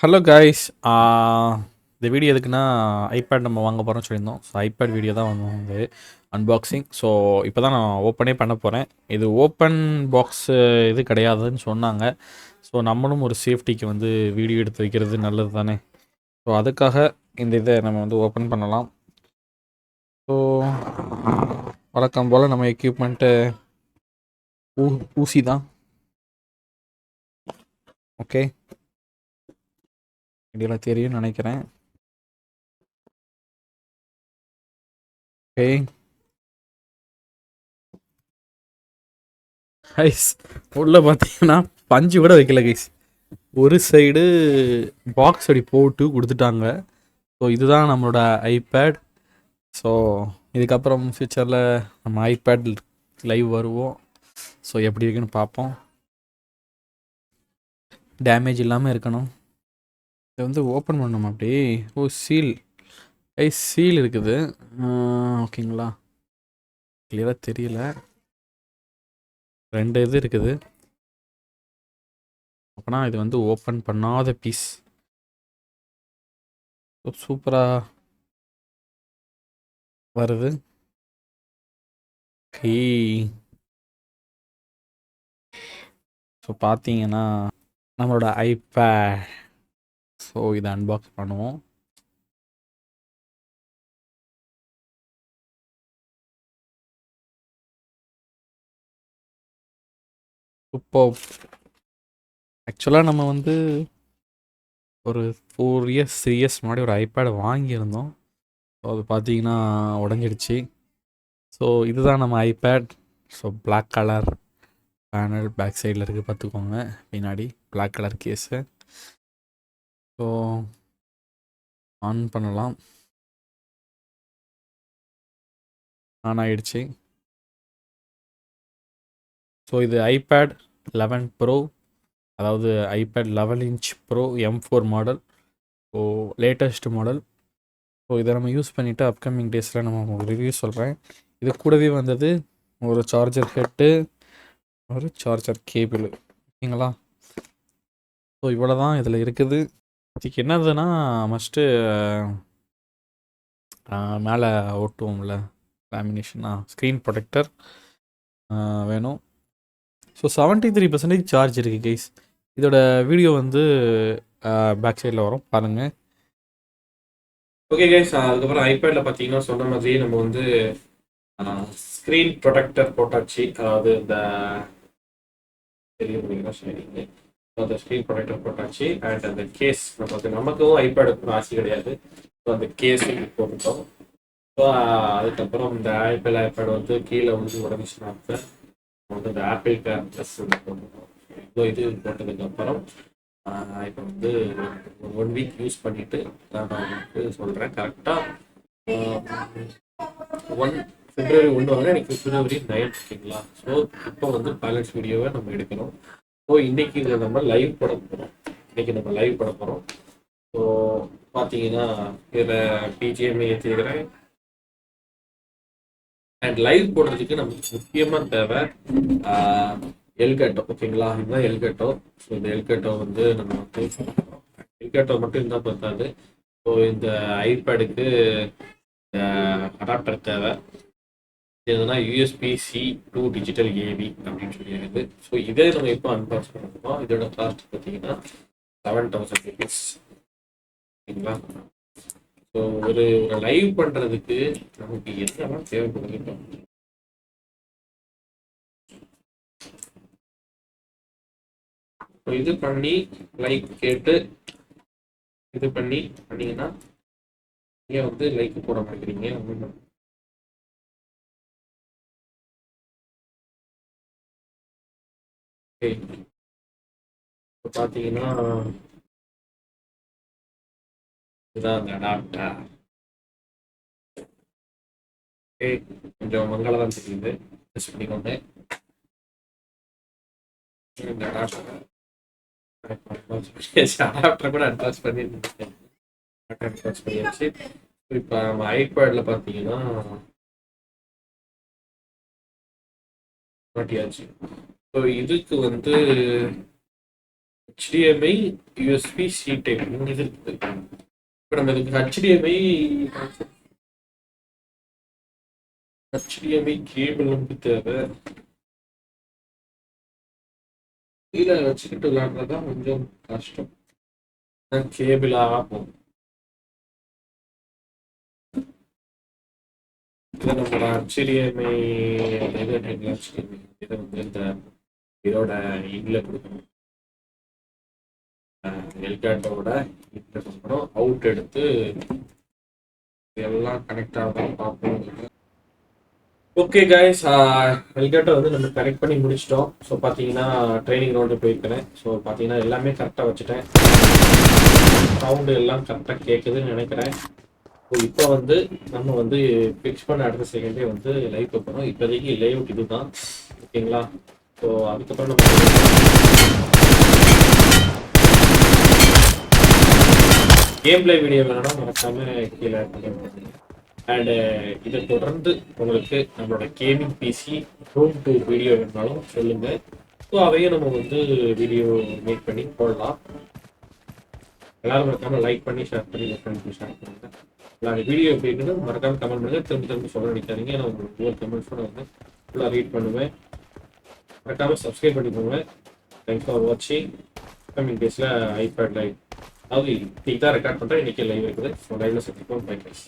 Hello guys. இந்த video எதுக்குன்னா iPad நம்ம வாங்க போகிறோம்னு சொல்லியிருந்தோம். ஸோ ஐபேட் வீடியோ தான் வந்து அன்பாக்சிங். ஸோ இப்போ தான் நான் ஓப்பனே பண்ண போகிறேன். இது ஓப்பன் பாக்ஸு இது கிடையாதுன்னு சொன்னாங்க. ஸோ நம்மளும் ஒரு சேஃப்டிக்கு வந்து வீடியோ எடுத்து வைக்கிறது நல்லது தானே. ஸோ அதுக்காக இந்த இதை நம்ம வந்து ஓப்பன் பண்ணலாம். ஸோ வழக்கம் போல் நம்ம எக்யூப்மெண்ட்டு ஊசி தான். ஓகே, இதெல்லாம் தெரியும்னு நினைக்கிறேன். ஓகே கைஸ், உள்ள பார்த்தீங்கன்னா பஞ்சு கூட வைக்கல கைஸ். ஒரு சைடு பாக்ஸ் அப்படி போட்டு கொடுத்துட்டாங்க. ஸோ இதுதான் நம்மளோட ஐபேட். ஸோ இதுக்கப்புறம் ஃப்யூச்சரில் நம்ம ஐபேட் லைவ் வருவோம். ஸோ எப்படி இருக்குன்னு பார்ப்போம். டேமேஜ் இல்லாமல் இருக்கணும். இதை வந்து ஓப்பன் பண்ணணும் அப்படி. ஓ சீல், சீல் இருக்குது. ஓகேங்களா, கிளியராக தெரியல. ரெண்டு இது இருக்குது. அப்போனா இது வந்து ஓப்பன் பண்ணாத பீஸ். சூப்பராக வருது. ஸோ பார்த்தீங்கன்னா நம்மளோட ஐபேட். ஸோ இதை அன்பாக்ஸ் பண்ணுவோம். இப்போ ஆக்சுவலாக நம்ம வந்து ஒரு 4 இயர்ஸ் 3 இயர்ஸ் முன்னாடி ஒரு ஐபேட் வாங்கியிருந்தோம். ஸோ அது பார்த்தீங்கன்னா உடஞ்சிடுச்சு. ஸோ இதுதான் நம்ம iPad. So black colour panel back சைடில் இருக்குது பார்த்துக்கோங்க. பின்னாடி black colour case. So on பண்ணலாம். ஆன் ஆகிடுச்சு. ஸோ இது ஐபேட் 11 ப்ரோ, அதாவது iPad 11 inch Pro M4 model. So latest model. So இதை நம்ம யூஸ் பண்ணிவிட்டு அப்கமிங் டேஸில் நம்ம உங்களுக்கு ரிவ்யூ சொல்கிறேன். இது கூடவே வந்தது ஒரு சார்ஜர் ஹெட்டு, ஒரு சார்ஜர் கேபிள். ஓகேங்களா. ஸோ இவ்வளோ தான் இதில் இருக்குது. இதுக்கு என்னதுன்னா மஸ்ட்டு மேலே ஓட்டுவோம்ல லேமினேஷனா, ஸ்க்ரீன் ப்ரொடெக்டர் வேணும். ஸோ 73% சார்ஜ் இருக்குது கைஸ். இதோட வீடியோ வந்து பேக் சைடில் வரும் பாருங்கள். ஓகே கைஸ், அதுக்கப்புறம் ஐபேடில் பார்த்தீங்கன்னா சொன்ன மாதிரி நம்ம வந்து ஸ்க்ரீன் ப்ரொடெக்டர் போட்டாச்சு. அதாவது இந்த சரிங்க, அந்த ஸ்க்ரீன் ப்ரொடெக்டர் போட்டாச்சு. அண்ட் அந்த கேஸ் நமக்கும் ஐபேடுக்கும் ராசி கிடையாது. ஸோ அந்த கேஸ் போட்டுட்டோம். ஸோ அதுக்கப்புறம் இந்த ஐபேட் வந்து கீழே வந்து உடஞ்சிச்சுன்னா வந்து இந்த ஆப்பிள் கேர் ப்ளஸ் போட்டுட்டோம். ஸோ இது போட்டதுக்கப்புறம் இப்போ வந்து 1 வீக் யூஸ் பண்ணிட்டு நான் உங்களுக்கு சொல்கிறேன். கரெக்டாக February 1 வரை எனக்கு February 9. ஓகேங்களா. ஸோ இப்போ வந்து பேலன்ஸ் வீடியோவை நம்ம எடுக்கணும். ஸோ இன்னைக்கு இதை நம்ம லைவ் போட போகிறோம். ஸோ பார்த்தீங்கன்னா இதில் பிஜிஎம்ஐ ஏற்றிக்கிறேன். அண்ட் லைவ் போடுறதுக்கு நமக்கு முக்கியமாக தேவை எல்கட்டோ. ஓகேங்களா, இதுதான் எல்கட்டோ. ஸோ இந்த எல்கட்டோ வந்து நம்ம வந்து எல்கட்டோ மட்டும் இருந்தால் பார்த்தாது. ஸோ இந்த ஐபேடுக்கு அடாப்டர் தேவை. இதுனா USB-C to டிஜிட்டல் AV அப்படின்னு சொல்லியிருக்குது. ஸோ இதே நம்ம இப்போ அன்பாக்ஸ் பண்ணுறோம். இதோட காஸ்ட் பார்த்தீங்கன்னா 7,000 rupees. ஓகேங்களா. ஸோ ஒரு லைவ் பண்ணுறதுக்கு நமக்கு என்னெல்லாம் தேவைப்படுது. இது பண்ணி லைக் கேட்டு இது பண்ணீங்கன்னா நீங்கள் வந்து லைக் போட மாட்டேங்கிறீங்க. இப்போ பார்த்தீங்கன்னா இதுதான் அந்த அடாப்டர். ஓகே, கொஞ்சம் மங்கள தான் தெரியுது. டெஸ்ட் பண்ணிக்கோங்க. இந்த அடாப்டர் கூட அட்வான்ஸ் பண்ணியாச்சு. இப்போ நம்ம ஐபேட்ல பார்த்தீங்கன்னா மாட்டியாச்சு. ஸோ இதுக்கு வந்து HDMI USB C டைப் இது இருக்குது. இப்போ நம்ம இதுக்கு HDMI கேபிள் வந்து தேவை. கீழே வச்சுக்கிட்டு விளையாடுறதுதான் கொஞ்சம் கஷ்டம். கேபிள் ஆகும். இதை நம்மளோட HDMI இதை வந்து இந்த இதோட இன்ல கொடுக்கணும். எல்காட்டோட இன்ல கொடுக்கணும். அவுட் எடுத்து எல்லாம் கனெக்ட் ஆகும் பார்ப்போம். ஓகே கைஸ், எல்காட்டோ வந்து நம்ம கனெக்ட் பண்ணி முடிச்சிட்டோம். ஸோ பார்த்தீங்கன்னா ட்ரைனிங் ரவுண்டு போயிருக்கிறேன். ஸோ பார்த்தீங்கன்னா எல்லாமே கரெக்டாக வச்சுட்டேன். சவுண்டு எல்லாம் கரெக்டாக கேட்குதுன்னு நினைக்கிறேன். ஸோ இப்போ வந்து நம்ம வந்து ஃபிக்ஸ் பண்ண அடுத்த செகண்டே வந்து லைவ் வைப்போம். இப்போதைக்கு லேஅவுட் இது தான், ஓகேங்களா? ஸோ அதுக்கப்புறம் நம்ம கேம் பிளே வீடியோ வேணும்னா மறக்காம கீழே கமெண்ட் பண்ணுங்க. அண்ட் இதை தொடர்ந்து உங்களுக்கு நம்மளோட gaming PC home tour video வேணுனாலும் சொல்லுங்க. ஸோ அதையும் நம்ம வந்து வீடியோ மேக் பண்ணி போடலாம். எல்லாரும் மறக்காம லைக் பண்ணி ஷேர் பண்ணி ஷேர் பண்ணுங்க. எல்லாரும் வீடியோ எப்படி இருக்குன்னு மறக்காம கமெண்ட் பண்ணுங்க. திரும்ப சொல்ல நினைக்காதீங்க. நான் உங்களுக்கு ஒவ்வொரு கமெண்ட்ஸும் நான் வந்து ஃபுல்லாக ரீட் பண்ணுவேன். மறக்காம சப்ஸ்கிரைப் பண்ணிக்கோங்க. தேங்க்ஸ் ஃபார் வாட்சிங். கமிங் டேஸில் ஐபேட் லைவ், அதாவது இன்னைக்கு தான் ரெக்கார்ட் பண்ணுறேன். இன்னைக்கு லைவ் இருக்குது. ஸோ லைவ்ல சந்திப்போம். Bye guys.